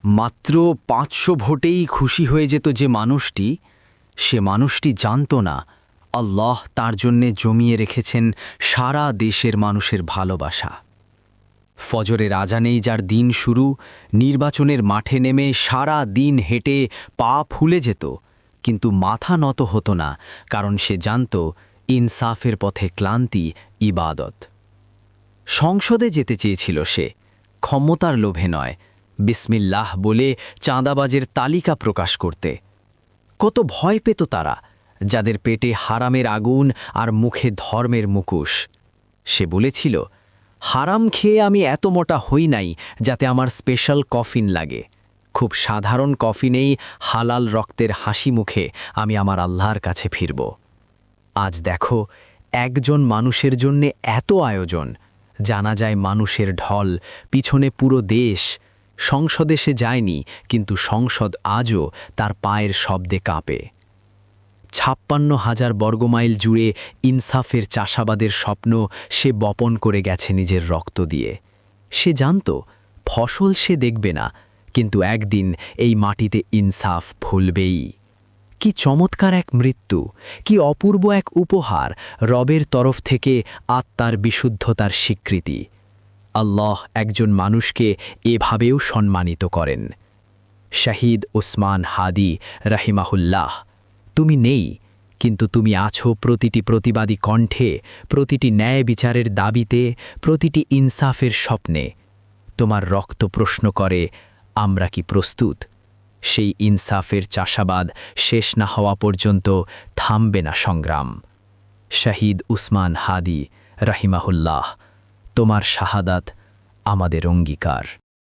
মাত্র ৫০০ ভোটেই খুশি হয়ে যেত যে মানুষটি, সে মানুষটি জানত না আল্লাহ তার জন্যে জমিয়ে রেখেছেন সারা দেশের মানুষের ভালোবাসা। ফজরের আজানেই যার দিন শুরু, নির্বাচনের মাঠে নেমে সারা দিন হেঁটে পা ফুলে যেত, কিন্তু মাথা নত হতো না, কারণ সে জানত ইনসাফের পথে ক্লান্তি ইবাদত। সংসদে যেতে চেয়েছিল সে, ক্ষমতার লোভে নয়, বিসমিল্লাহ বলে চাঁদাবাজের তালিকা প্রকাশ করতে। কত ভয় পেত তারা, যাদের পেটে হারামের আগুন আর মুখে ধর্মের মুখোশ। সে বলেছিল, হারাম খেয়ে আমি এত মোটা হই নাই যাতে আমার স্পেশাল কফিন লাগে। খুব সাধারণ কফিনেই হালাল রক্তের হাসি মুখে আমি আমার আল্লাহর কাছে ফিরব। আজ দেখো, একজন মানুষের জন্যে এত আয়োজন, জানা যায় মানুষের ঢল, পিছনে পুরো দেশ। সংসদে সে যায়নি, কিন্তু সংসদ আজও তার পায়ের শব্দে কাঁপে। ৫৬,০০০ বর্গমাইল জুড়ে ইনসাফের চাষাবাদের স্বপ্ন সে বপন করে গেছে নিজের রক্ত দিয়ে। সে জানত ফসল সে দেখবে না, কিন্তু একদিন এই মাটিতে ইনসাফ ফুলবেই। কি চমৎকার এক মৃত্যু, কি অপূর্ব এক উপহার রবের তরফ থেকে আত্মার বিশুদ্ধতার স্বীকৃতি। আল্লাহ একজন মানুষকে এভাবেও সম্মানিত করেন। শহীদ উসমান হাদি রাহিমাহুল্লাহ, তুমি নেই, কিন্তু তুমি আছো প্রতিটি প্রতিবাদী কণ্ঠে, প্রতিটি ন্যায় বিচারের দাবিতে, প্রতিটি ইনসাফের স্বপ্নে। তোমার রক্ত প্রশ্ন করে, আমরা কি প্রস্তুত? সেই ইনসাফের চাষাবাদ শেষ না হওয়া পর্যন্ত থামবে না সংগ্রাম। শহীদ উসমান হাদি রাহিমাহুল্লাহ, তোমার শাহাদাত আমাদের অঙ্গীকার।